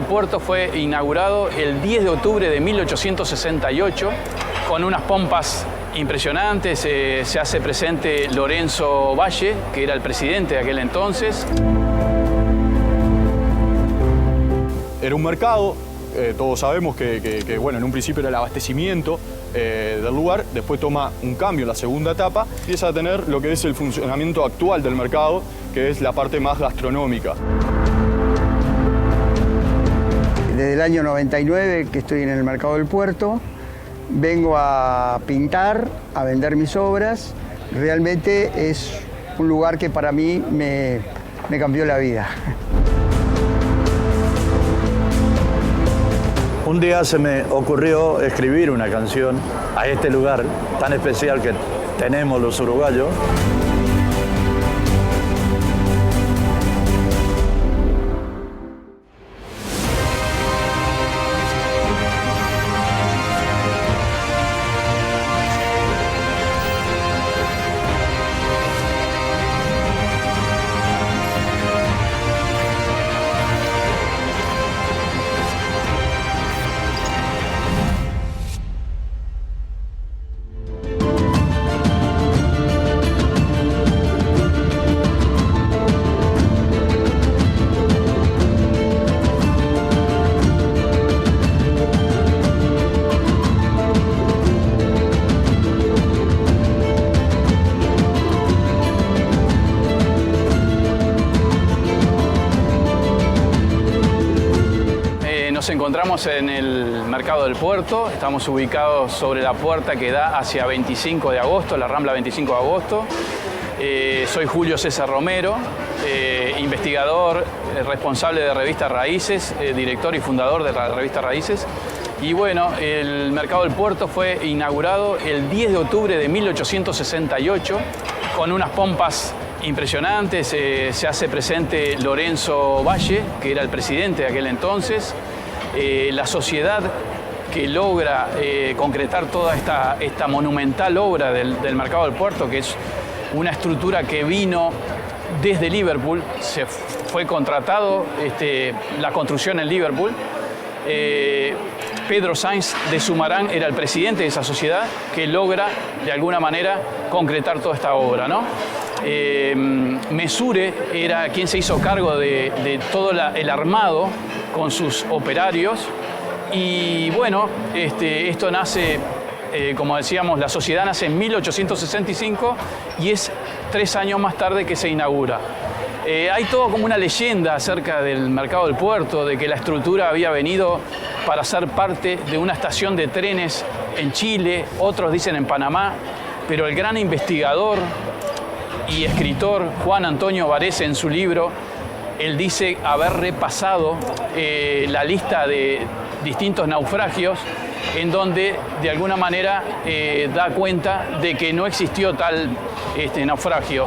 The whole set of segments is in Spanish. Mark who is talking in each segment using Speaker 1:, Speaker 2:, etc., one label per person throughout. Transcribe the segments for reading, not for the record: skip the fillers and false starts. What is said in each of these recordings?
Speaker 1: puerto fue inaugurado el 10 de octubre de 1868 con unas pompas impresionantes. Se hace presente Lorenzo Valle, que era el presidente de aquel entonces.
Speaker 2: Era un mercado, todos sabemos que bueno, en un principio era el abastecimiento del lugar, después toma un cambio en la segunda etapa, empieza a tener lo que es el funcionamiento actual del mercado, que es la parte más gastronómica.
Speaker 3: Desde el año 99 que estoy en el mercado del puerto, vengo a pintar, a vender mis obras. Realmente es un lugar que para mí me cambió la vida.
Speaker 4: Un día se me ocurrió escribir una canción a este lugar tan especial que tenemos los uruguayos.
Speaker 1: Nos encontramos en el Mercado del Puerto, estamos ubicados sobre la puerta que da hacia 25 de agosto, la Rambla 25 de agosto. Soy Julio César Romero, investigador, responsable de Revista Raíces, director y fundador de la Revista Raíces. Y bueno, el Mercado del Puerto fue inaugurado el 10 de octubre de 1868 con unas pompas impresionantes. Se hace presente Lorenzo Valle, que era el presidente de aquel entonces. La sociedad que logra concretar toda esta monumental obra del Mercado del Puerto, que es una estructura que vino desde Liverpool, se fue contratado la construcción en Liverpool. Pedro Sáenz de Sumarán era el presidente de esa sociedad que logra de alguna manera concretar toda esta obra, ¿no? Mesure era quien se hizo cargo de todo el armado con sus operarios y bueno, esto nace, como decíamos, la sociedad nace en 1865 y es 3 años más tarde que se inaugura. Hay todo como una leyenda acerca del Mercado del Puerto, de que la estructura había venido para ser parte de una estación de trenes en Chile, otros dicen en Panamá, pero el gran investigador y escritor Juan Antonio Varese, en su libro, él dice haber repasado la lista de distintos naufragios en donde de alguna manera da cuenta de que no existió tal naufragio.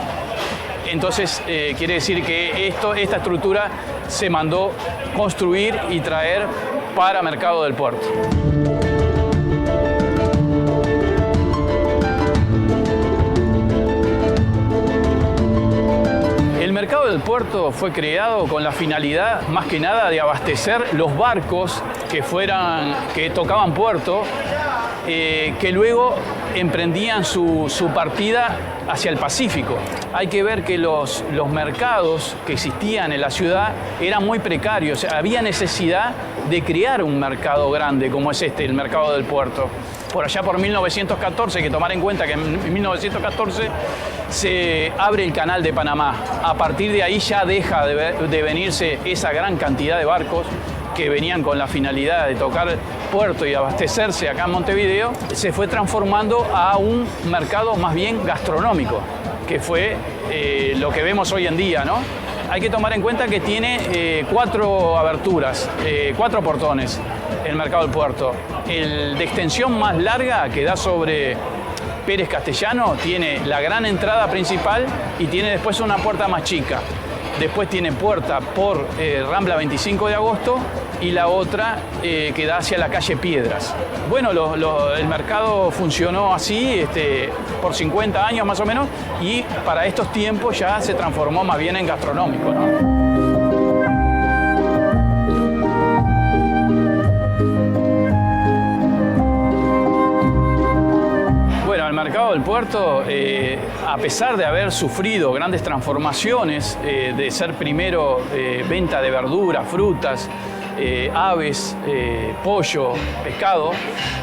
Speaker 1: Entonces quiere decir que esta estructura se mandó construir y traer para Mercado del Puerto. El Mercado del Puerto fue creado con la finalidad, más que nada, de abastecer los barcos que tocaban puerto, que luego emprendían su partida hacia el Pacífico. Hay que ver que los mercados que existían en la ciudad eran muy precarios. Había necesidad de crear un mercado grande como es el Mercado del Puerto. Por allá por 1914, hay que tomar en cuenta que en 1914 se abre el Canal de Panamá. A partir de ahí ya deja de venirse esa gran cantidad de barcos que venían con la finalidad de tocar puerto y abastecerse acá en Montevideo. Se fue transformando a un mercado más bien gastronómico, que fue lo que vemos hoy en día, ¿no? Hay que tomar en cuenta que tiene 4 aberturas, 4 portones el Mercado del Puerto. El de extensión más larga, que da sobre Pérez Castellano, tiene la gran entrada principal y tiene después una puerta más chica. Después tiene puerta por Rambla 25 de agosto y la otra que da hacia la calle Piedras. Bueno, el mercado funcionó así por 50 años más o menos y para estos tiempos ya se transformó más bien en gastronómico, ¿no? Puerto, a pesar de haber sufrido grandes transformaciones, de ser primero venta de verduras, frutas, aves, pollo, pescado,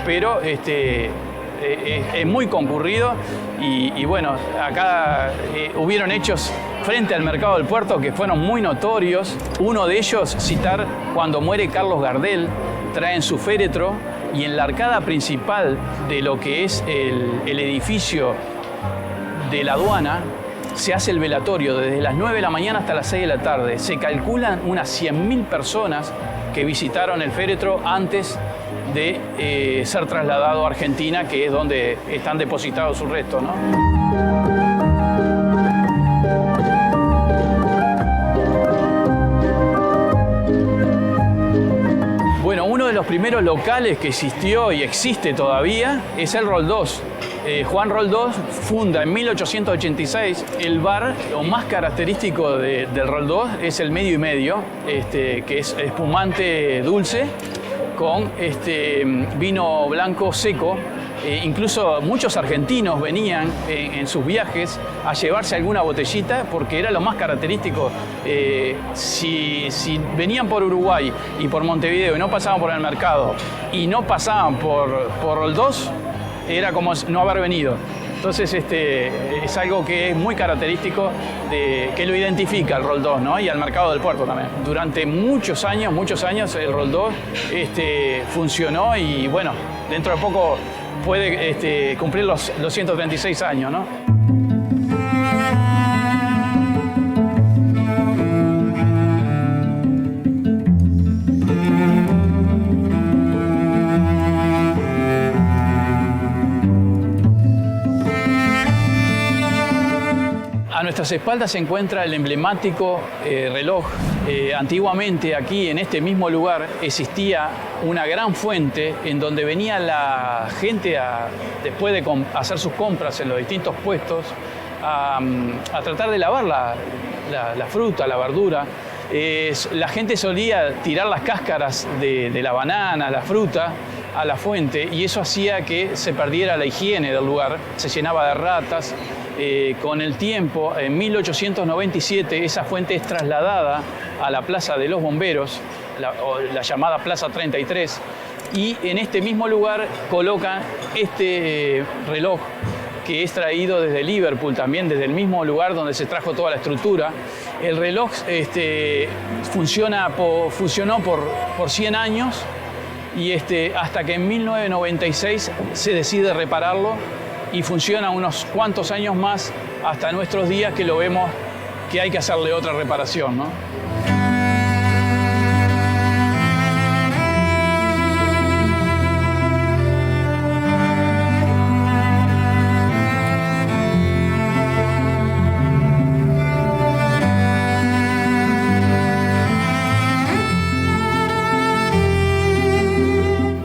Speaker 1: pero es muy concurrido y bueno, acá hubieron hechos frente al mercado del puerto que fueron muy notorios. Uno de ellos, citar cuando muere Carlos Gardel, traen su féretro y en la arcada principal de lo que es el edificio de la aduana se hace el velatorio desde las 9 de la mañana hasta las 6 de la tarde. Se calculan unas 100.000 personas que visitaron el féretro antes de ser trasladado a Argentina, que es donde están depositados sus restos, ¿no? Bueno, uno de los primeros locales que existió y existe todavía es el Roldós. Juan Roldós funda en 1886 el bar. Lo más característico del Roldós es el medio y medio, que es espumante dulce con vino blanco seco. Incluso muchos argentinos venían en sus viajes a llevarse alguna botellita porque era lo más característico. Si venían por Uruguay y por Montevideo y no pasaban por el mercado y no pasaban por Roldós, era como no haber venido. Entonces es algo que es muy característico, que lo identifica el Roldós, ¿no? Y al mercado del puerto también. Durante muchos años el Roldós funcionó y bueno, dentro de poco puede cumplir los 136 años, ¿no? A nuestras espaldas se encuentra el emblemático reloj. Antiguamente aquí en este mismo lugar existía una gran fuente en donde venía la gente después de hacer sus compras en los distintos puestos a tratar de lavar la fruta, la verdura. La gente solía tirar las cáscaras de la banana, la fruta, a la fuente y eso hacía que se perdiera la higiene del lugar, se llenaba de ratas. Con el tiempo, en 1897, esa fuente es trasladada a la Plaza de los Bomberos, la llamada Plaza 33, y en este mismo lugar colocan este reloj que es traído desde Liverpool, también desde el mismo lugar donde se trajo toda la estructura. El reloj funcionó por 100 años y hasta que en 1996 se decide repararlo y funciona unos cuantos años más hasta nuestros días que lo vemos que hay que hacerle otra reparación, ¿no?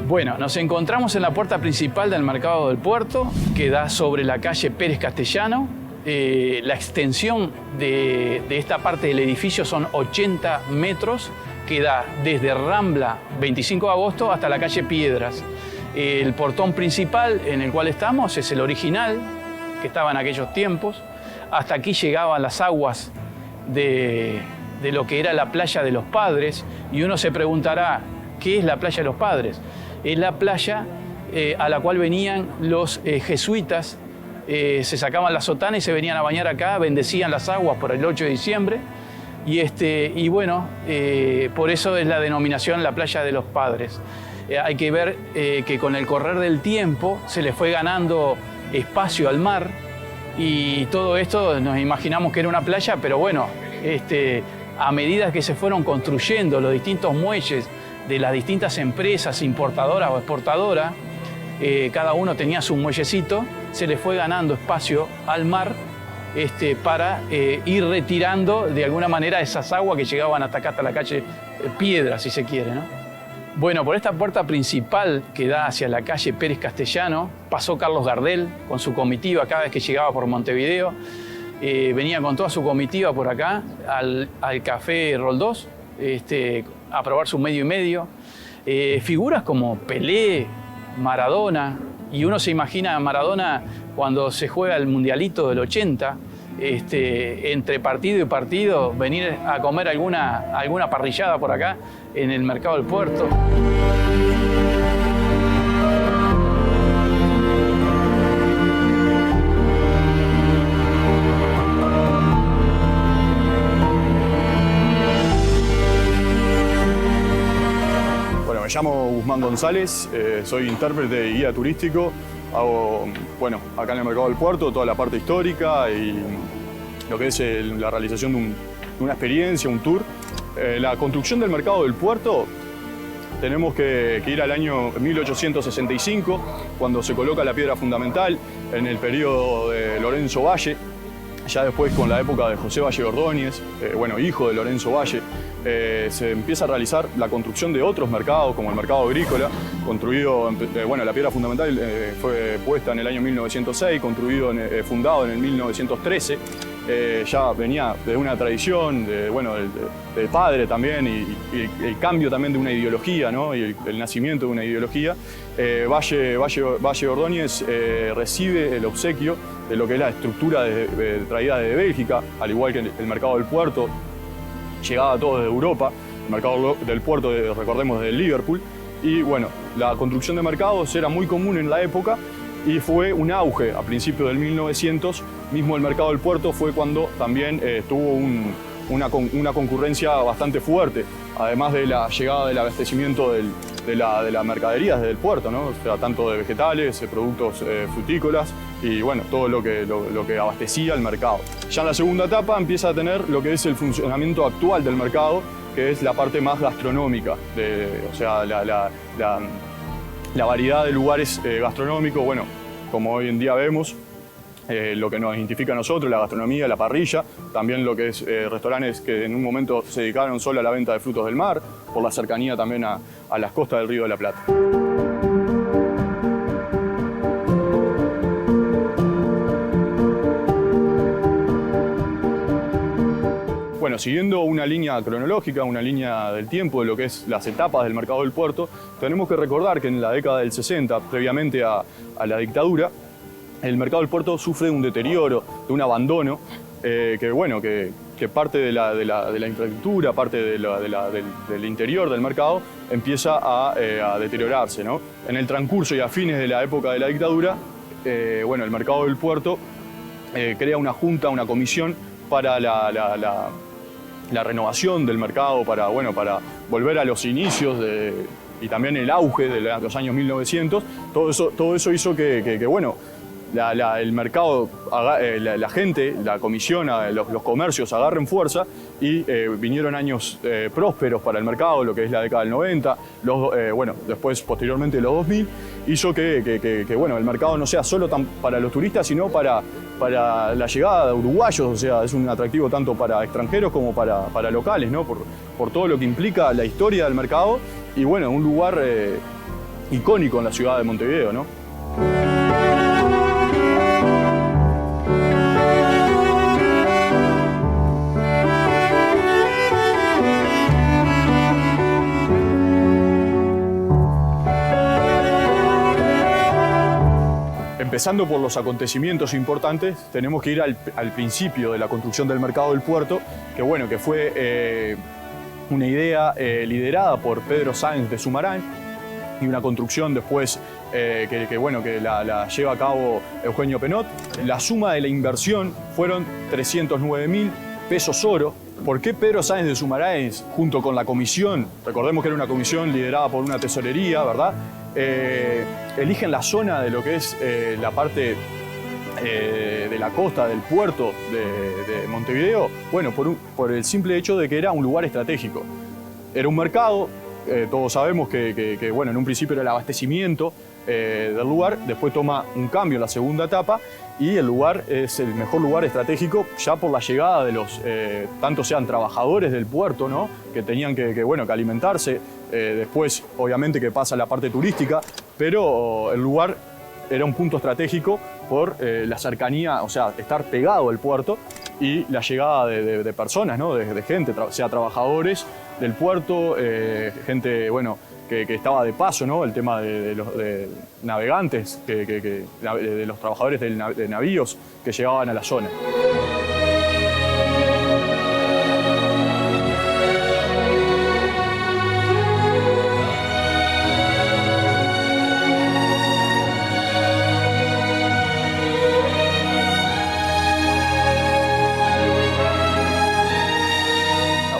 Speaker 1: Bueno, nos encontramos en la puerta principal del mercado del puerto, que da sobre la calle Pérez Castellano. La extensión de esta parte del edificio son 80 metros, que da desde Rambla 25 de agosto hasta la calle Piedras. El portón principal en el cual estamos es el original, que estaba en aquellos tiempos. Hasta aquí llegaban las aguas de lo que era la playa de los Padres, y uno se preguntará, ¿qué es la playa de los Padres? Es la playa a la cual venían los jesuitas, se sacaban la sotana y se venían a bañar acá, bendecían las aguas por el 8 de diciembre y bueno, por eso es la denominación la playa de los Padres. Hay que ver que con el correr del tiempo se le fue ganando espacio al mar y todo esto nos imaginamos que era una playa, pero bueno, a medida que se fueron construyendo los distintos muelles de las distintas empresas importadoras o exportadoras, cada uno tenía su muellecito, se le fue ganando espacio al mar para ir retirando de alguna manera esas aguas que llegaban hasta acá, hasta la calle Piedra, si se quiere, ¿no? Bueno, por esta puerta principal que da hacia la calle Pérez Castellano, pasó Carlos Gardel con su comitiva cada vez que llegaba por Montevideo. Venía con toda su comitiva por acá al Café Roldós, a probar su medio y medio. Figuras como Pelé, Maradona, y uno se imagina a Maradona cuando se juega el Mundialito del 80, entre partido y partido, venir a comer alguna parrillada por acá en el Mercado del Puerto.
Speaker 2: Me llamo Guzmán González, soy intérprete y guía turístico. Hago, bueno, acá en el Mercado del Puerto, toda la parte histórica y lo que es la realización de una experiencia, un tour. La construcción del Mercado del Puerto, tenemos que ir al año 1865, cuando se coloca la piedra fundamental en el periodo de Lorenzo Valle. Ya después, con la época de José Valle Ordóñez, bueno, hijo de Lorenzo Valle, se empieza a realizar la construcción de otros mercados, como el mercado agrícola, construido, bueno, la piedra fundamental fue puesta en el año 1906, fundado en el 1913. Ya venía de una tradición, del padre también, y el cambio también de una ideología, ¿no? Y el nacimiento de una ideología. Valle Ordóñez recibe el obsequio de lo que es la estructura traída desde Bélgica, al igual que el Mercado del Puerto, llegaba todo desde Europa. El Mercado del Puerto, recordemos, desde Liverpool. Y bueno, la construcción de mercados era muy común en la época y fue un auge a principios del 1900. Mismo el Mercado del Puerto fue cuando también tuvo una concurrencia bastante fuerte, además de la llegada del abastecimiento de las mercaderías desde el puerto, ¿no? O sea, tanto de vegetales, productos frutícolas y bueno, todo lo que abastecía el mercado. Ya en la segunda etapa empieza a tener lo que es el funcionamiento actual del mercado, que es la parte más gastronómica, o sea, la variedad de lugares gastronómicos, bueno, como hoy en día vemos, lo que nos identifica a nosotros, la gastronomía, la parrilla, también lo que es restaurantes que en un momento se dedicaron solo a la venta de frutos del mar, por la cercanía también a las costas del Río de la Plata. Bueno, siguiendo una línea cronológica, una línea del tiempo de lo que es las etapas del Mercado del Puerto, tenemos que recordar que en la década del 60, previamente a la el Mercado del Puerto sufre un deterioro, de un abandono, que parte de la infraestructura, parte del interior del mercado, empieza a deteriorarse, ¿no? En el transcurso y a fines de la época de la dictadura, el Mercado del Puerto crea una junta, una comisión para la renovación del mercado, para volver a los inicios y también el auge de los años 1900. Todo eso hizo que el mercado, la gente, la comisión, los comercios agarren fuerza y vinieron años prósperos para el mercado, lo que es la década del 90, después posteriormente los 2000, hizo que el mercado no sea solo para los turistas, sino para la llegada de uruguayos, o sea, es un atractivo tanto para extranjeros como para locales, ¿no? Por todo lo que implica la historia del mercado y bueno, un lugar icónico en la ciudad de Montevideo, ¿no? Empezando por los acontecimientos importantes, tenemos que ir al principio de la construcción del Mercado del Puerto, que fue una idea liderada por Pedro Sáenz de Sumarán y una construcción después que la lleva a cabo Eugenio Penot. La suma de la inversión fueron 309.000 pesos oro. ¿Por qué Pedro Sáenz de Sumarán, junto con la comisión, recordemos que era una comisión liderada por una tesorería, ¿verdad?, eligen la zona de lo que es la parte de la costa del puerto de Montevideo? Bueno, por el simple hecho de que era un lugar estratégico. Era un mercado, todos sabemos que en un principio era el abastecimiento del lugar, después toma un cambio en la segunda etapa y el lugar es el mejor lugar estratégico ya por la llegada de los, tanto sean trabajadores del puerto, ¿no?, que tenían que alimentarse. Después, obviamente, que pasa la parte turística, pero el lugar era un punto estratégico por la cercanía, o sea, estar pegado al puerto y la llegada de personas, ¿no?, de gente, sea trabajadores del puerto, gente, que estaba de paso, ¿no? El tema de los navegantes, de los trabajadores de navíos que llegaban a la zona.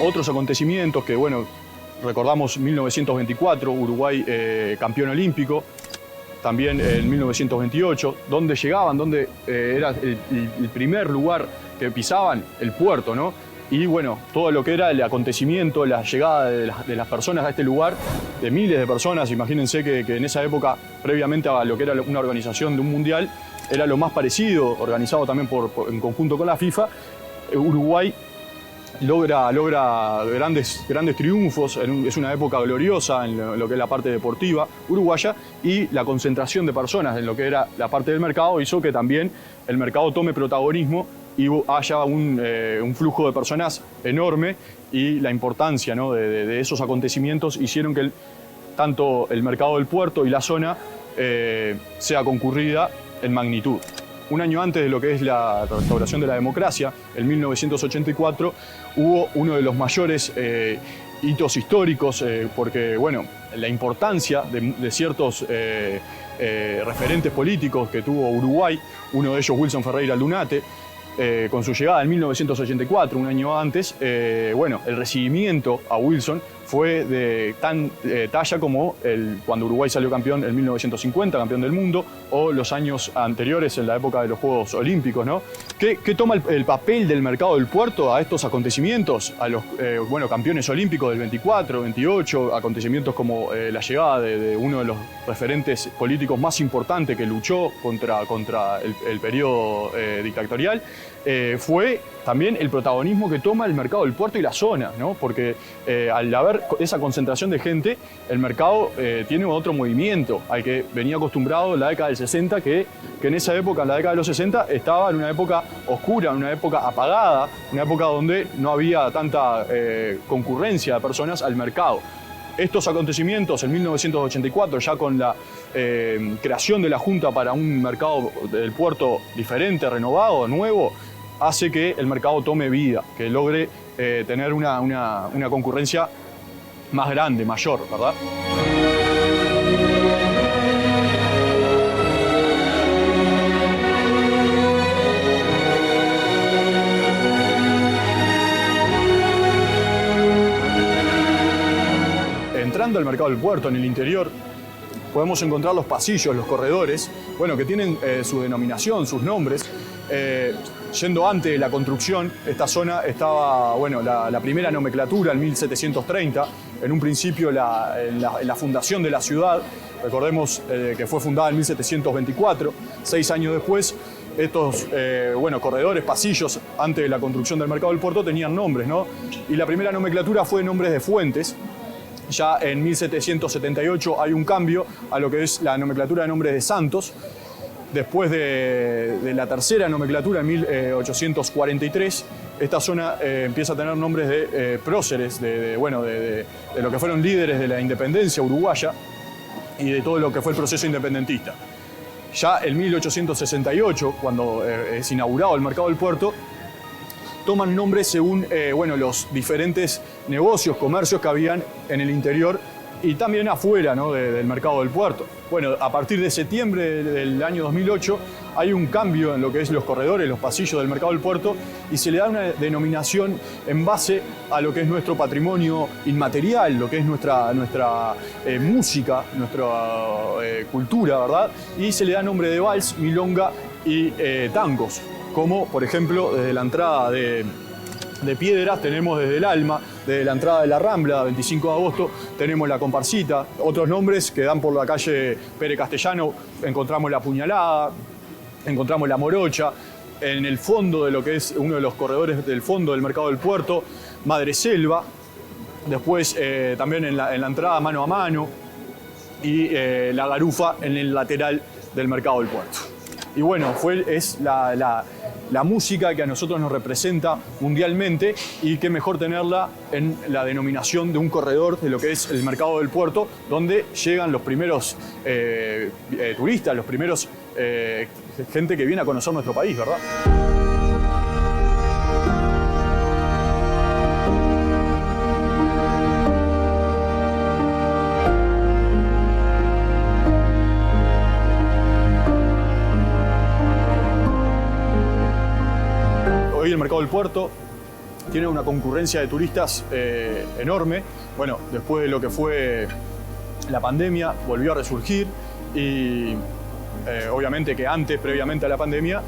Speaker 2: Otros acontecimientos que, bueno, recordamos 1924, Uruguay campeón olímpico, también en 1928, donde llegaban, donde era el primer lugar que pisaban, el puerto, ¿no? Y bueno, todo lo que era el acontecimiento, la llegada de las personas a este lugar, de miles de personas, imagínense que en esa época, previamente a lo que era una organización de un mundial, era lo más parecido, organizado también en conjunto con la FIFA. Uruguay logra grandes triunfos, es una época gloriosa en lo que es la parte deportiva uruguaya, y la concentración de personas en lo que era la parte del mercado hizo que también el mercado tome protagonismo y haya un flujo de personas enorme, y la importancia, ¿no?, de esos acontecimientos hicieron que tanto el mercado del puerto y la zona sea concurrida en magnitud. Un año antes de lo que es la restauración de la democracia, en 1984, hubo uno de los mayores hitos históricos, porque, bueno, la importancia de ciertos referentes políticos que tuvo Uruguay, uno de ellos Wilson Ferreira Aldunate, con su llegada en 1984, un año antes, bueno, el recibimiento a Wilson fue de tan talla como cuando Uruguay salió campeón en 1950, campeón del mundo, o los años anteriores en la época de los Juegos Olímpicos, ¿no? ¿Qué toma el papel del mercado del puerto a estos acontecimientos? A los bueno, campeones olímpicos del 24, 28, acontecimientos como la llegada de uno de los referentes políticos más importantes que luchó contra el periodo dictatorial, fue también el protagonismo que toma el mercado del puerto y la zona, ¿no? Porque al haber esa concentración de gente, el mercado tiene otro movimiento al que venía acostumbrado en la década del 60, que en esa época, en la década de los 60, estaba en una época oscura, en una época apagada, una época donde no había tanta concurrencia de personas al mercado. Estos acontecimientos en 1984, ya con la creación de la Junta para un mercado del puerto diferente, renovado, nuevo, hace que el mercado tome vida, que logre tener una concurrencia más grande, mayor, ¿verdad? Entrando al mercado del puerto, en el interior, podemos encontrar los pasillos, los corredores, bueno, que tienen su denominación, sus nombres. Yendo antes de la construcción, esta zona estaba, bueno, la primera nomenclatura en 1730, en un principio en la fundación de la ciudad, recordemos que fue fundada en 1724, 6 años después, estos bueno, corredores, pasillos, antes de la construcción del mercado del puerto, tenían nombres, ¿no? Y la primera nomenclatura fue nombres de fuentes. Ya en 1778 hay un cambio a lo que es la nomenclatura de nombres de santos. Después de la tercera nomenclatura, en 1843, esta zona empieza a tener nombres de próceres, de lo que fueron líderes de la independencia uruguaya y de todo lo que fue el proceso independentista. Ya en 1868, cuando es inaugurado el mercado del puerto, toman nombres según bueno, los diferentes negocios, comercios que habían en el interior y también afuera, ¿no?, del mercado del puerto. Bueno, a partir de septiembre del año 2008 hay un cambio en lo que es los corredores, los pasillos del mercado del puerto, y se le da una denominación en base a lo que es nuestro patrimonio inmaterial, lo que es nuestra música, nuestra cultura, ¿verdad? Y se le da nombre de vals, milonga y tangos, como por ejemplo desde la entrada de Piedras tenemos desde el Alma, desde la entrada de la Rambla, 25 de agosto, tenemos la Comparsita, otros nombres que dan por la calle Pere Castellano, encontramos la Puñalada, encontramos la Morocha, en el fondo de lo que es uno de los corredores del fondo del mercado del puerto, Madre Selva, después también en la entrada mano a mano y la Garufa en el lateral del mercado del puerto. Y bueno, es la la música que a nosotros nos representa mundialmente, y qué mejor tenerla en la denominación de un corredor de lo que es el mercado del puerto, donde llegan los primeros turistas, los primeros gente que viene a conocer nuestro país, ¿verdad? Hoy el mercado del puerto tiene una concurrencia de turistas enorme. Bueno, después de lo que fue la pandemia, volvió a resurgir y obviamente que antes, previamente a la pandemia,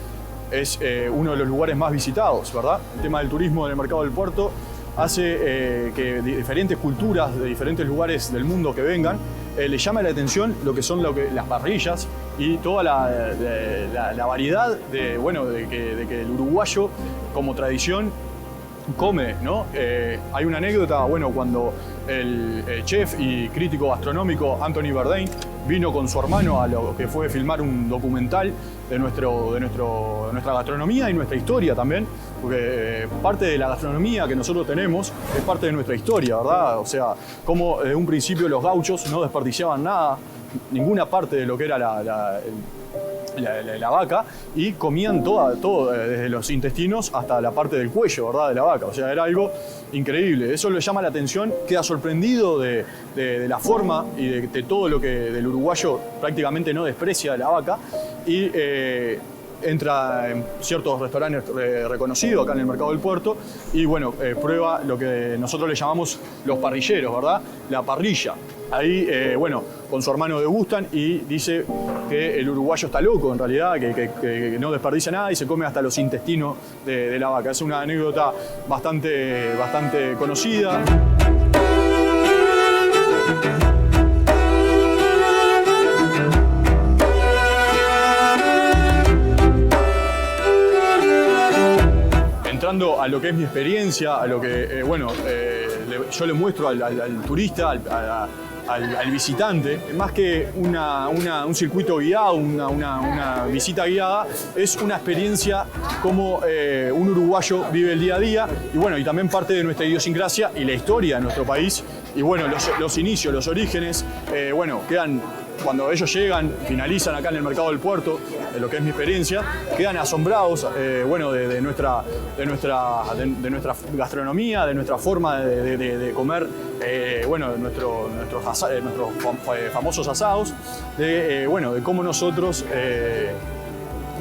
Speaker 2: es uno de los lugares más visitados, ¿verdad? El tema del turismo en el mercado del puerto hace que diferentes culturas de diferentes lugares del mundo que vengan les llame la atención lo que son las parrillas y toda la variedad de que el uruguayo como tradición come, ¿no? Hay una anécdota, bueno, cuando el chef y crítico gastronómico Anthony Bourdain vino con su hermano a lo que fue filmar un documental de nuestra gastronomía y nuestra historia también, porque parte de la gastronomía que nosotros tenemos es parte de nuestra historia, ¿verdad? O sea, como desde un principio los gauchos no desperdiciaban nada, ninguna parte de lo que era la vaca, y comían todo, desde los intestinos hasta la parte del cuello, ¿verdad? De la vaca. O sea, era algo increíble. Eso le llama la atención, queda sorprendido de la forma y de todo lo que del uruguayo prácticamente no desprecia de la vaca, y entra en ciertos restaurantes reconocidos acá en el mercado del puerto y bueno, prueba lo que nosotros le llamamos los parrilleros, ¿verdad? La parrilla. Ahí, bueno, con su hermano degustan y dice que el uruguayo está loco en realidad, que no desperdicia nada y se come hasta los intestinos de la vaca. Es una anécdota bastante conocida. Entrando a lo que es mi experiencia, a lo que, yo le muestro al turista, al visitante, más que un circuito guiado, una visita guiada, es una experiencia como un uruguayo vive el día a día, y bueno, y también parte de nuestra idiosincrasia y la historia de nuestro país. Y bueno, los inicios, los orígenes, quedan, cuando ellos llegan, finalizan acá en el mercado del puerto, de lo que es mi experiencia, quedan asombrados, de nuestra gastronomía, de nuestra forma de comer, de nuestros famosos asados, de cómo nosotros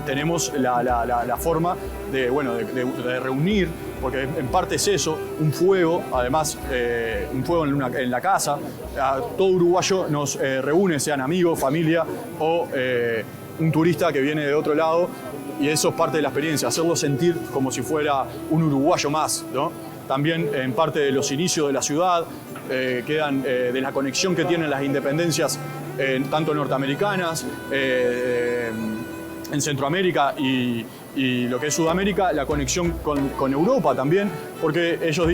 Speaker 2: tenemos la forma de reunir, porque en parte es eso, un fuego, además un fuego en la casa. Todo uruguayo nos reúne, sean amigos, familia o un turista que viene de otro lado, y eso es parte de la experiencia, hacerlo sentir como si fuera un uruguayo más, ¿no? También en parte de los inicios de la ciudad, quedan de la conexión que tienen las independencias tanto norteamericanas, en Centroamérica y lo que es Sudamérica, la conexión con Europa también, porque ellos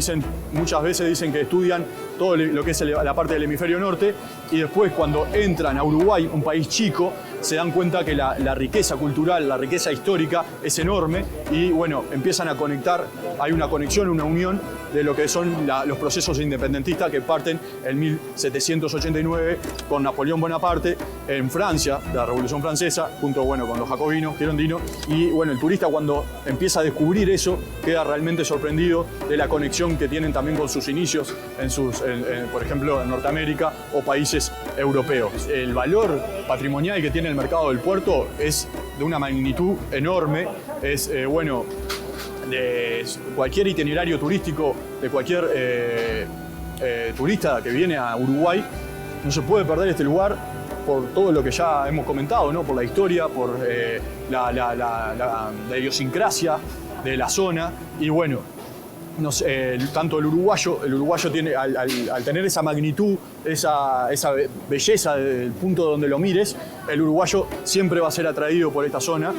Speaker 2: muchas veces dicen que estudian todo lo que es la parte del hemisferio norte, y después cuando entran a Uruguay, un país chico, se dan cuenta que la riqueza cultural, la riqueza histórica es enorme, y bueno, empiezan a conectar, hay una conexión, una unión de lo que son los procesos independentistas que parten en 1789 con Napoleón Bonaparte en Francia, la Revolución Francesa, junto con los jacobinos, Girondino, y bueno, el turista cuando empieza a descubrir eso queda realmente sorprendido de la conexión que tienen también con sus inicios por ejemplo, en Norteamérica o países europeos. El valor patrimonial que tiene el mercado del puerto es de una magnitud enorme, es de cualquier itinerario turístico, de cualquier turista que viene a Uruguay, no se puede perder este lugar por todo lo que ya hemos comentado, ¿no? Por la historia, por la idiosincrasia de la zona, y bueno, tanto el uruguayo tiene, al tener esa magnitud, esa belleza del punto donde lo mires, el uruguayo siempre va a ser atraído por esta zona.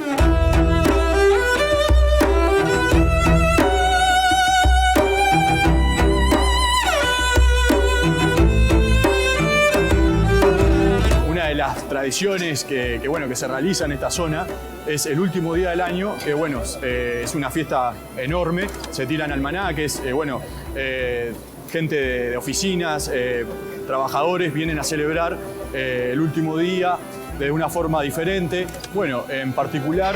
Speaker 2: Una de las tradiciones que se realizan en esta zona es el último día del año, que bueno, es una fiesta enorme, se tiran almanaques, gente de oficinas, trabajadores vienen a celebrar el último día de una forma diferente. Bueno, en particular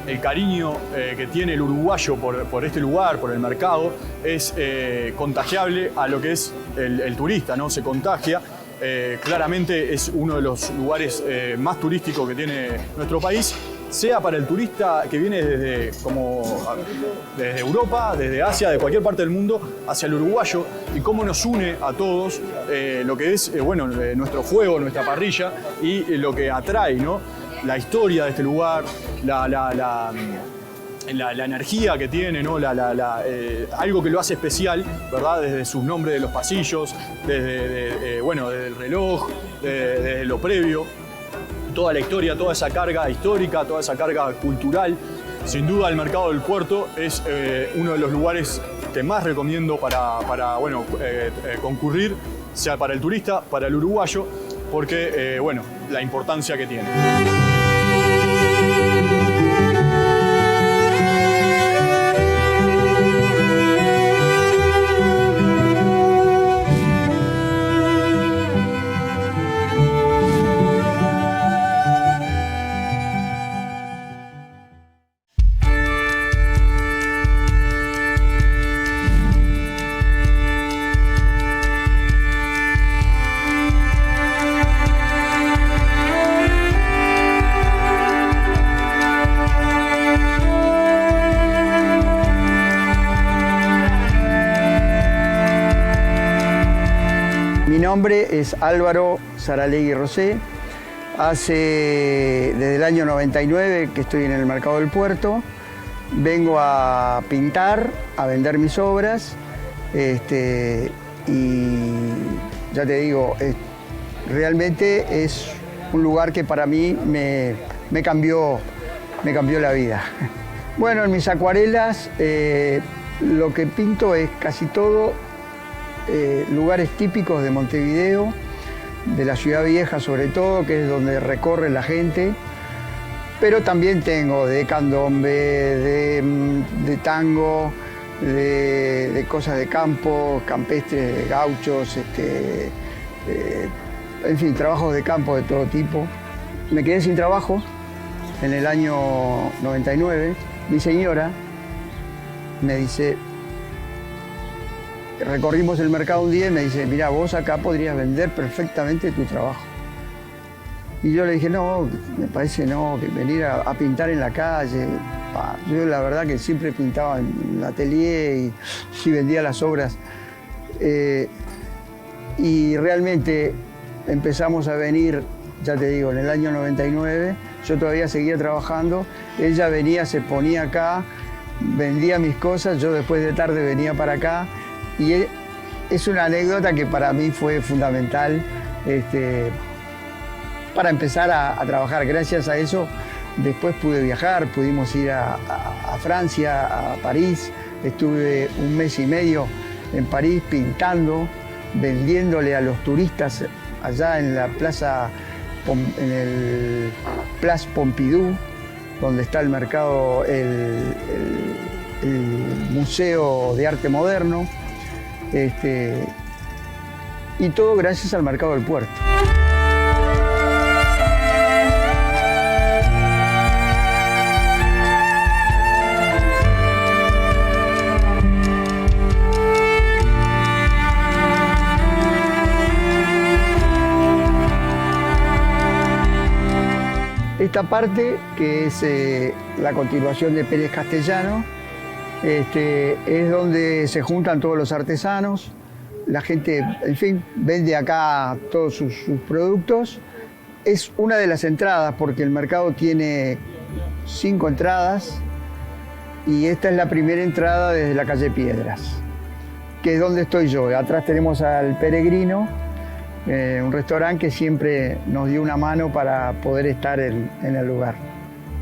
Speaker 2: el cariño que tiene el uruguayo por este lugar, por el mercado, es contagiable a lo que es el turista, ¿no? Se contagia. Claramente es uno de los lugares más turísticos que tiene nuestro país, sea para el turista que viene desde Europa, desde Asia, de cualquier parte del mundo, hacia el uruguayo, y cómo nos une a todos lo que es nuestro fuego, nuestra parrilla, y lo que atrae, ¿no? La historia de este lugar, la energía que tiene, ¿no? Algo que lo hace especial, ¿verdad? Desde sus nombres de los pasillos, desde el reloj, desde lo previo, toda la historia, toda esa carga histórica, toda esa carga cultural. Sin duda el Mercado del Puerto es uno de los lugares que más recomiendo para concurrir, sea para el turista, para el uruguayo, porque la importancia que tiene.
Speaker 3: Mi nombre es Álvaro Saralegui Rosé. Desde el año 99 que estoy en el Mercado del Puerto. Vengo a pintar, a vender mis obras. Y ya te digo, realmente es un lugar que para mí me cambió la vida. Bueno, en mis acuarelas lo que pinto es casi todo lugares típicos de Montevideo, de la ciudad vieja sobre todo, que es donde recorre la gente, pero también tengo de candombe, de tango, de cosas de campo, campestres, de gauchos, en fin, trabajos de campo de todo tipo. Me quedé sin trabajo en el año 99. Mi señora me dice, recorrimos el mercado un día y me dice, mira, vos acá podrías vender perfectamente tu trabajo. Y yo le dije, no, me parece no, que venir a pintar en la calle. Yo la verdad que siempre pintaba en el atelier y vendía las obras. Y realmente empezamos a venir, ya te digo, en el año 99, yo todavía seguía trabajando, ella venía, se ponía acá, vendía mis cosas, yo después de tarde venía para acá. Y es una anécdota que para mí fue fundamental para empezar a trabajar. Gracias a eso después pude viajar, pudimos ir a Francia, a París. Estuve un mes y medio en París pintando, vendiéndole a los turistas allá en la plaza, en el Place Pompidou, donde está el mercado, el Museo de Arte Moderno. Y todo gracias al Mercado del Puerto. Esta parte, que es la continuación de Pérez Castellano, es donde se juntan todos los artesanos, la gente, en fin, vende acá todos sus productos. Es una de las entradas, porque el mercado tiene 5 entradas y esta es la primera entrada desde la calle Piedras, que es donde estoy yo. Atrás tenemos al Peregrino, un restaurante que siempre nos dio una mano para poder estar en el lugar.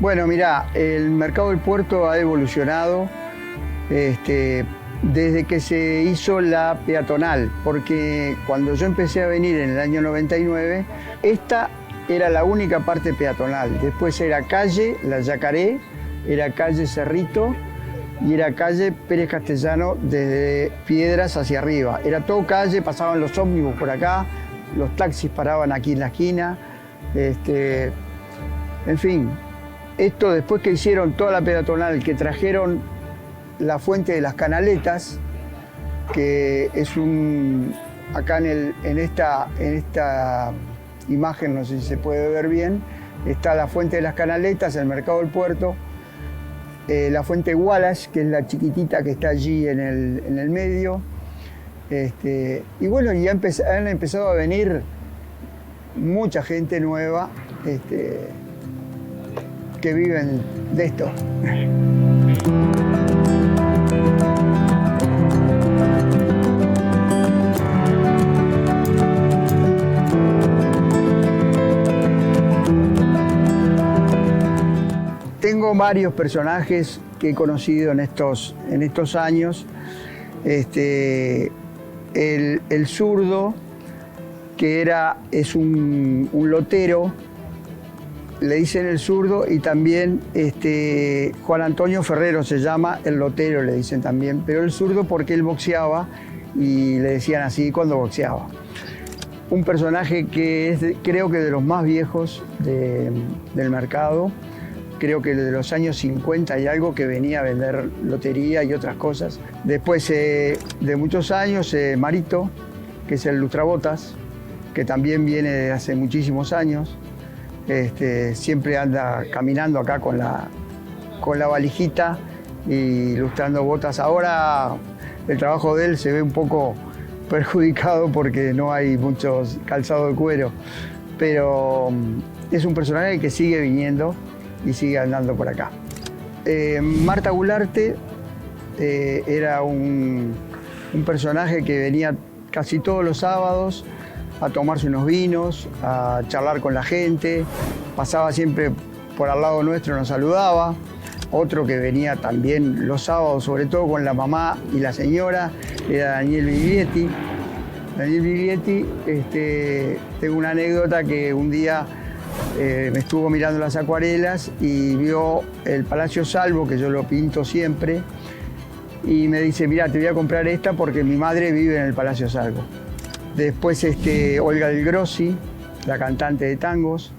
Speaker 3: Bueno, mirá, el Mercado del Puerto ha evolucionado desde que se hizo la peatonal, porque cuando yo empecé a venir en el año 99, esta era la única parte peatonal. Después era calle La Yacaré, era calle Cerrito y era calle Pérez Castellano desde Piedras hacia arriba. Era todo calle, pasaban los ómnibus por acá, los taxis paraban aquí en la esquina. En fin, esto después que hicieron toda la peatonal, que trajeron la fuente de las Canaletas, que es acá en esta imagen, no sé si se puede ver bien, está la fuente de las Canaletas, el mercado del puerto, la fuente Wallace, que es la chiquitita que está allí en el medio. Y bueno, ya han empezado a venir mucha gente nueva que viven de esto. Tengo varios personajes que he conocido en estos años. El zurdo, que es un lotero, le dicen el zurdo, y también Juan Antonio Ferrero se llama, el lotero le dicen también, pero el zurdo porque él boxeaba y le decían así cuando boxeaba. Un personaje que es creo que de los más viejos del mercado, creo que de los años 50 y algo, que venía a vender lotería y otras cosas. Después de muchos años, Marito, que es el lustrabotas, que también viene de hace muchísimos años. Siempre anda caminando acá con la valijita y lustrando botas. Ahora el trabajo de él se ve un poco perjudicado porque no hay muchos calzado de cuero, pero es un personaje que sigue viniendo y sigue andando por acá. Marta Gularte era un personaje que venía casi todos los sábados a tomarse unos vinos, a charlar con la gente, pasaba siempre por al lado nuestro, nos saludaba. Otro que venía también los sábados, sobre todo con la mamá y la señora, era Daniel Biglietti. Daniel Biglietti, tengo una anécdota que un día me estuvo mirando las acuarelas y vio el Palacio Salvo, que yo lo pinto siempre, y me dice, mirá, te voy a comprar esta porque mi madre vive en el Palacio Salvo. Después Olga del Grossi, la cantante de tangos,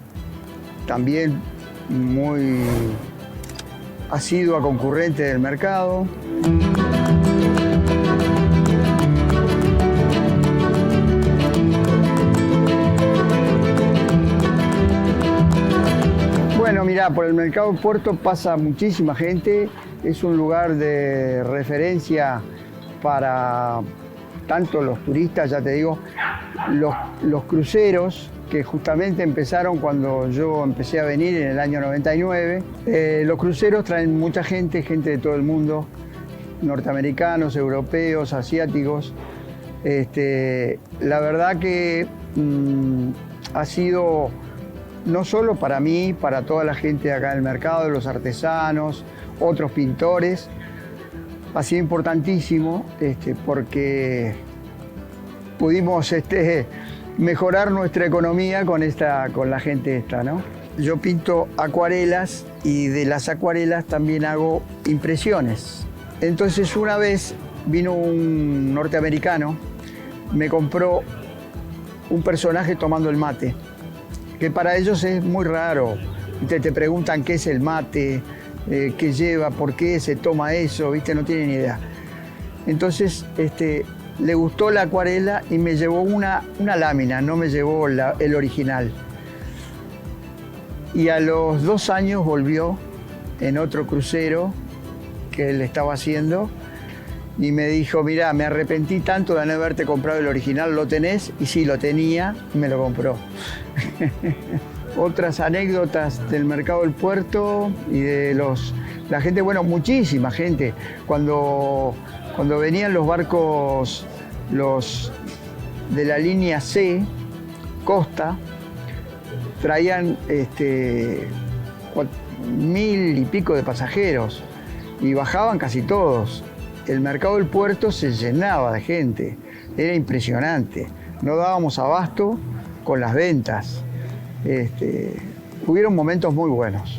Speaker 3: también muy asidua concurrente del mercado. Bueno, mirá, por el mercado del puerto pasa muchísima gente, es un lugar de referencia para tanto los turistas, ya te digo, los cruceros, que justamente empezaron cuando yo empecé a venir en el año 99. Los cruceros traen mucha gente de todo el mundo, norteamericanos, europeos, asiáticos. La verdad que ha sido, no solo para mí, para toda la gente de acá del mercado, los artesanos, otros pintores, ha sido importantísimo porque pudimos mejorar nuestra economía con la gente esta, ¿no? Yo pinto acuarelas y de las acuarelas también hago impresiones. Entonces una vez vino un norteamericano, me compró un personaje tomando el mate, que para ellos es muy raro. Te preguntan qué es el mate, qué lleva, por qué se toma eso, ¿viste? No tienen idea. Entonces, le gustó la acuarela y me llevó una lámina, no me llevó el original. Y a los 2 años volvió en otro crucero que él estaba haciendo y me dijo, mirá, me arrepentí tanto de no haberte comprado el original, ¿lo tenés? Y sí, lo tenía, y me lo compró. Otras anécdotas del mercado del puerto y de la gente, bueno, muchísima gente. Cuando venían los barcos, los de la línea C, Costa, traían 1000 y pico de pasajeros y bajaban casi todos. El mercado del puerto se llenaba de gente, era impresionante. No dábamos abasto con las ventas. Hubieron momentos muy buenos.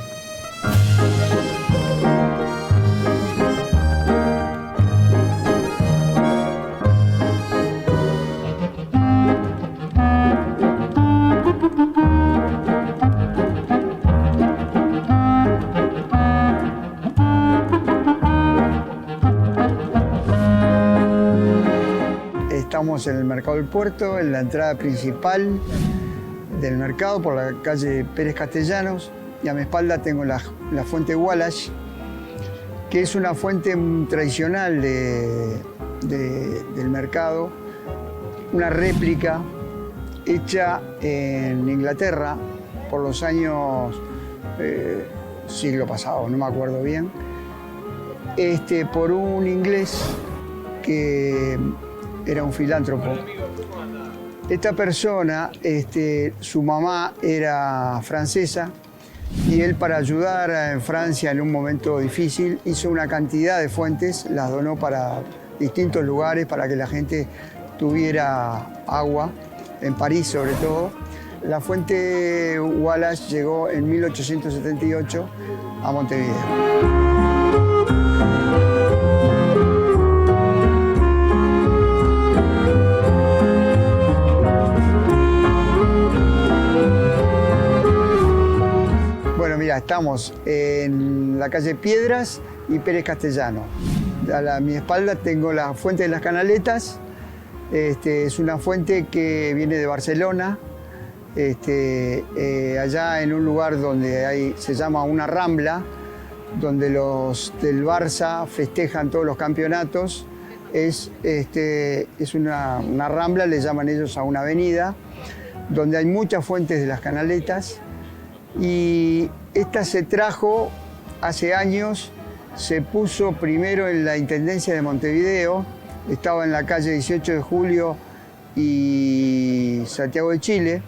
Speaker 3: Estamos en el Mercado del Puerto, en la entrada principal del mercado por la calle Pérez Castellanos, y a mi espalda tengo la fuente Wallace, que es una fuente tradicional del mercado, una réplica hecha en Inglaterra por los años siglo pasado, no me acuerdo bien, por un inglés que era un filántropo. Esta persona, su mamá era francesa y él, para ayudar en Francia en un momento difícil, hizo una cantidad de fuentes, las donó para distintos lugares para que la gente tuviera agua, en París sobre todo. La fuente Wallace llegó en 1878 a Montevideo. Mira, estamos en la calle Piedras y Pérez Castellano. A mi espalda tengo la fuente de las Canaletas. Es una fuente que viene de Barcelona. Allá en un lugar donde se llama una rambla, donde los del Barça festejan todos los campeonatos. Es una rambla, le llaman ellos a una avenida, donde hay muchas fuentes de las Canaletas. Y esta se trajo hace años, se puso primero en la Intendencia de Montevideo, estaba en la calle 18 de Julio y Santiago de Chile,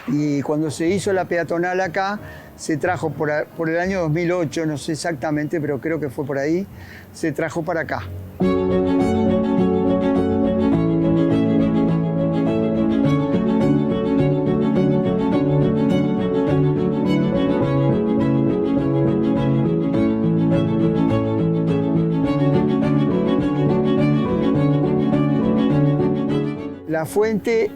Speaker 3: y cuando se hizo la peatonal acá, se trajo por el año 2008, no sé exactamente, pero creo que fue por ahí, se trajo para acá. La fuente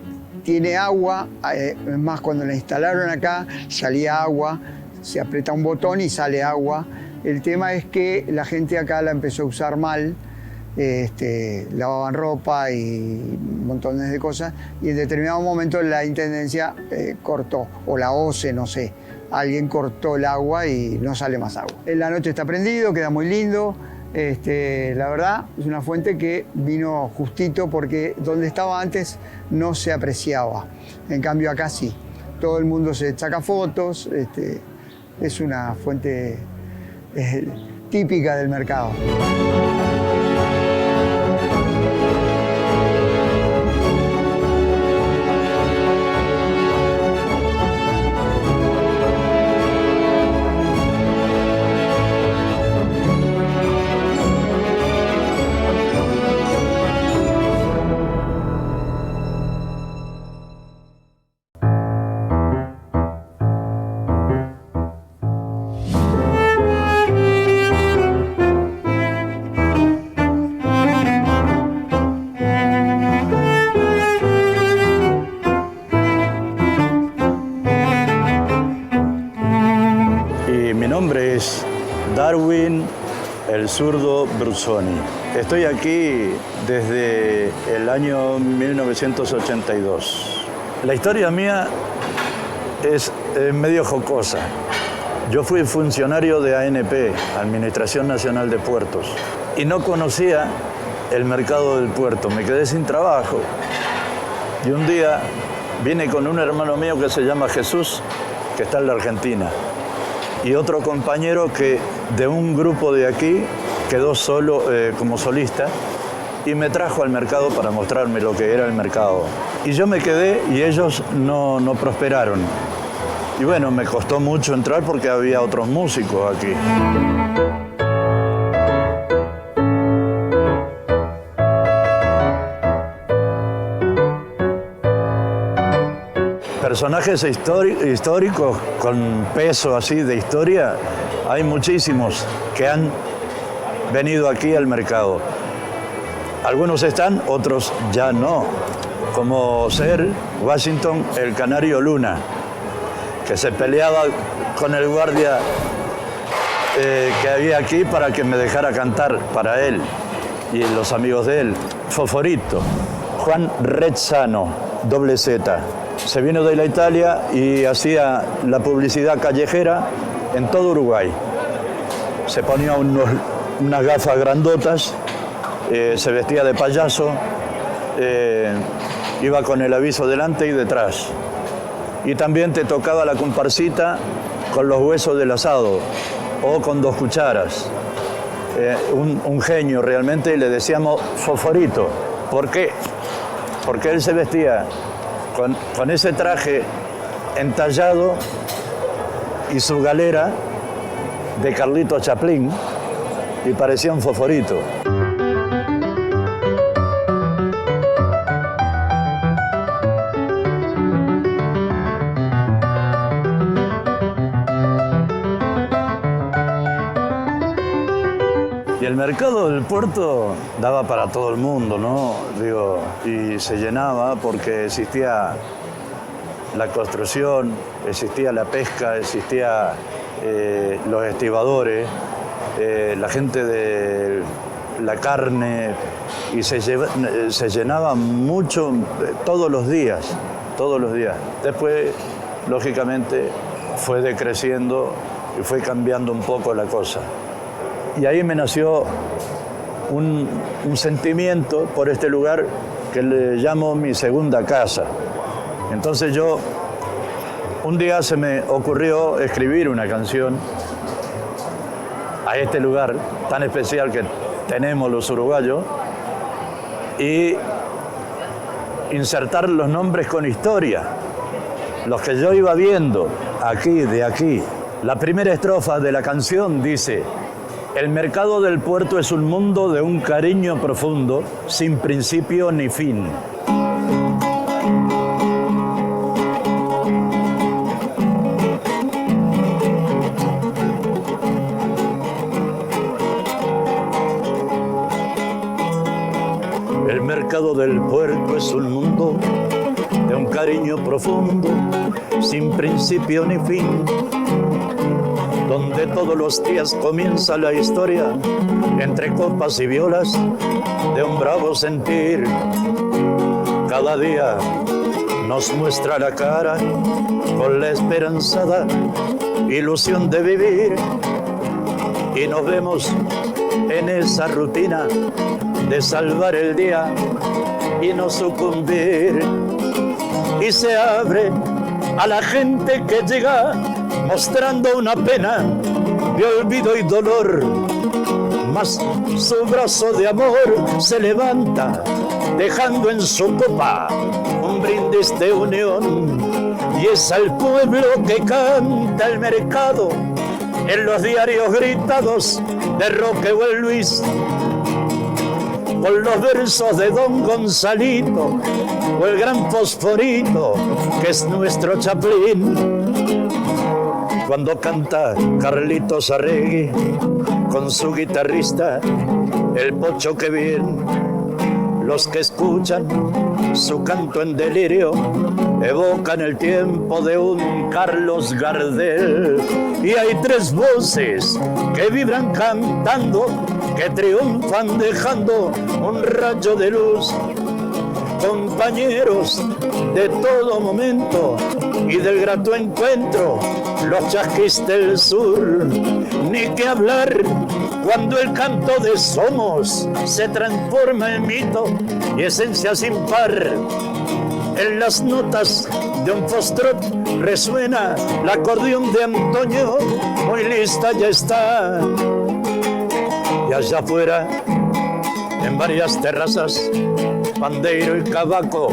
Speaker 3: tiene agua, es más, cuando la instalaron acá salía agua, se aprieta un botón y sale agua. El tema es que la gente acá la empezó a usar mal, lavaban ropa y montones de cosas, y en determinado momento la Intendencia cortó, o la OCE, no sé, alguien cortó el agua y no sale más agua. En la noche está prendido, queda muy lindo. La verdad, es una fuente que vino justito porque donde estaba antes no se apreciaba. En cambio acá sí. Todo el mundo se saca fotos. Es una fuente típica del mercado.
Speaker 4: Darwin el zurdo Brusoni. Estoy aquí desde el año 1982. La historia mía es medio jocosa. Yo fui funcionario de ANP, Administración Nacional de Puertos, y no conocía el mercado del puerto. Me quedé sin trabajo. Y un día vine con un hermano mío que se llama Jesús, que está en la Argentina, y otro compañero que de un grupo de aquí quedó solo como solista y me trajo al mercado para mostrarme lo que era el mercado. Y yo me quedé y ellos no prosperaron. Y bueno, me costó mucho entrar porque había otros músicos aquí. personajes históricos con peso así de historia, hay muchísimos que han venido aquí al mercado. Algunos están, otros ya no, como ser Washington el Canario Luna, que se peleaba con el guardia que había aquí para que me dejara cantar para él y los amigos de él. Foforito, Juan Rezzano, doble Z. Se vino de la Italia y hacía la publicidad callejera en todo Uruguay. Se ponía unas gafas grandotas, se vestía de payaso, iba con el aviso delante y detrás. Y también te tocaba la comparsita con los huesos del asado o con 2 cucharas. Un genio realmente, y le decíamos Foforito. ¿Por qué? Porque él se vestía con ese traje entallado y su galera de Carlito Chaplin y parecía un fosforito. Y el mercado del puerto daba para todo el mundo, ¿no? Digo, y se llenaba porque existía la construcción, existía la pesca, existía los estibadores, la gente de la carne, y se llenaba mucho todos los días. Después, lógicamente, fue decreciendo y fue cambiando un poco la cosa. Y ahí me nació un sentimiento por este lugar que le llamo mi segunda casa. Entonces yo, un día se me ocurrió escribir una canción a este lugar tan especial que tenemos los uruguayos y insertar los nombres con historia, los que yo iba viendo de aquí. La primera estrofa de la canción dice: el mercado del puerto es un mundo de un cariño profundo, sin principio ni fin. El mercado del puerto es un mundo de un cariño profundo, sin principio ni fin, donde todos los días comienza la historia, entre copas y violas, de un bravo sentir. Cada día nos muestra la cara con la esperanzada ilusión de vivir, y nos vemos en esa rutina de salvar el día y no sucumbir. Y se abre a la gente que llega mostrando una pena de olvido y dolor, mas su brazo de amor se levanta, dejando en su copa un brindis de unión. Y es al pueblo que canta el mercado en los diarios gritados de Roque o el Luis, con los versos de Don Gonzalito o el gran Fosforito, que es nuestro Chaplin. Cuando canta Carlitos Arregui con su guitarrista, el Pocho que bien, los que escuchan su canto en delirio evocan el tiempo de un Carlos Gardel. Y hay 3 voces que vibran cantando, que triunfan dejando un rayo de luz. Compañeros de todo momento y del grato encuentro, los chasquis del sur. Ni que hablar cuando el canto de Somos se transforma en mito y esencia sin par. En las notas de un foxtrot resuena el acordeón de Antonio, muy lista ya está. Y allá afuera, en varias terrazas, Pandeiro y Cavaco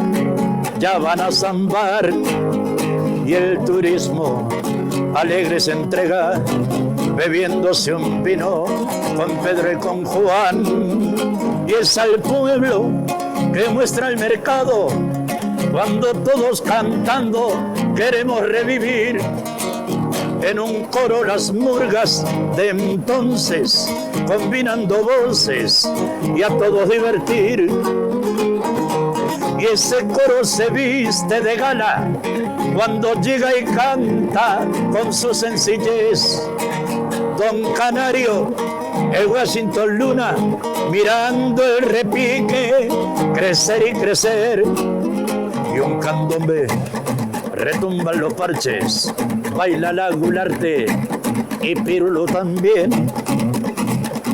Speaker 4: ya van a zambar, y el turismo alegre se entrega bebiéndose un vino con Pedro y con Juan. Y es al pueblo que muestra el mercado cuando todos cantando queremos revivir en un coro las murgas de entonces, combinando voces y a todos divertir. Y ese coro se viste de gala cuando llega y canta con su sencillez. Don Canario, el Washington Luna, mirando el repique, crecer y crecer. Y un candombe, retumban los parches, baila la Gularte y Pirulo también,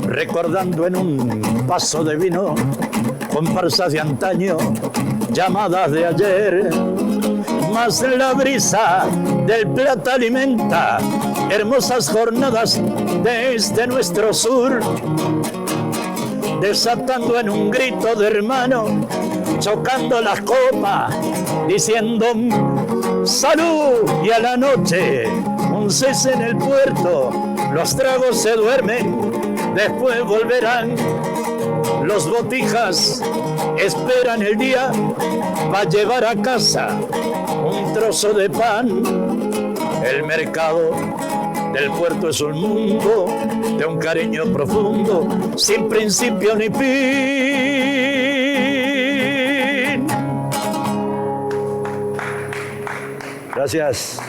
Speaker 4: recordando en un vaso de vino comparsas de antaño, llamadas de ayer. Mas la brisa del Plata alimenta hermosas jornadas desde nuestro sur, desatando en un grito de hermano, chocando las copas, diciendo salud, y a la noche un cese en el puerto, los tragos se duermen, después volverán. Los botijas esperan el día para llevar a casa un trozo de pan. El mercado del puerto es un mundo de un cariño profundo, sin principio ni fin. Gracias.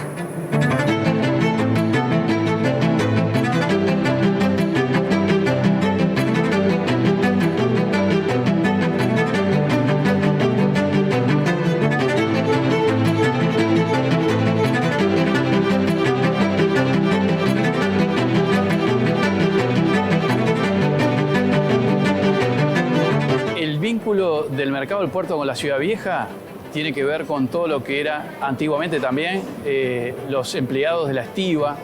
Speaker 1: Del mercado del puerto con la ciudad vieja tiene que ver con todo lo que era antiguamente también los empleados de la estiva,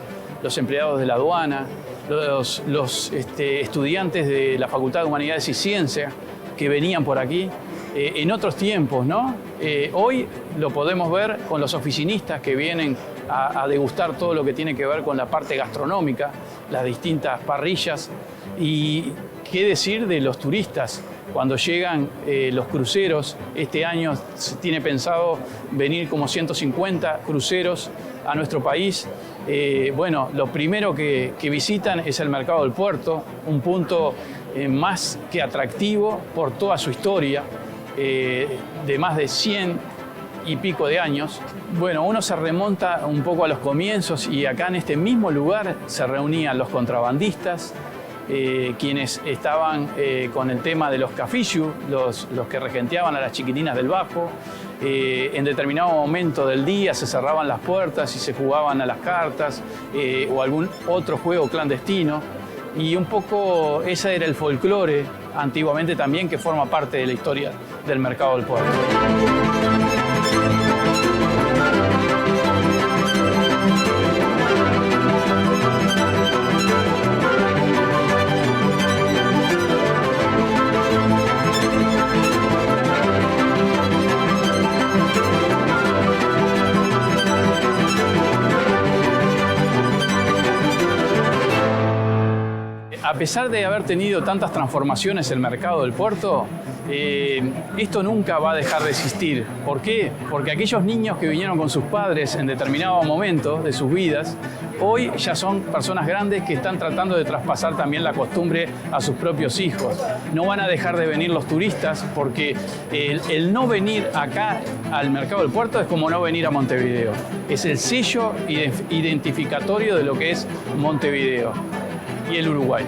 Speaker 1: los empleados de la aduana, los estudiantes de la Facultad de Humanidades y Ciencias que venían por aquí en otros tiempos, ¿no? Hoy lo podemos ver con los oficinistas que vienen a degustar todo lo que tiene que ver con la parte gastronómica, las distintas parrillas, y qué decir de los turistas. Cuando llegan los cruceros, este año se tiene pensado venir como 150 cruceros a nuestro país. Bueno, lo primero que visitan es el mercado del puerto, un punto más que atractivo por toda su historia, de más de 100 y pico de años. Bueno, uno se remonta un poco a los comienzos y acá en este mismo lugar se reunían los contrabandistas, quienes estaban con el tema de los cafillos, los que regenteaban a las chiquitinas del Bajo. En determinado momento del día se cerraban las puertas y se jugaban a las cartas o algún otro juego clandestino. Y un poco ese era el folclore antiguamente también, que forma parte de la historia del mercado del puerto. A pesar de haber tenido tantas transformaciones el mercado del puerto, esto nunca va a dejar de existir. ¿Por qué? Porque aquellos niños que vinieron con sus padres en determinado momento de sus vidas, hoy ya son personas grandes que están tratando de traspasar también la costumbre a sus propios hijos. No van a dejar de venir los turistas porque el no venir acá al mercado del puerto es como no venir a Montevideo. Es el sello identificatorio de lo que es Montevideo y el Uruguay.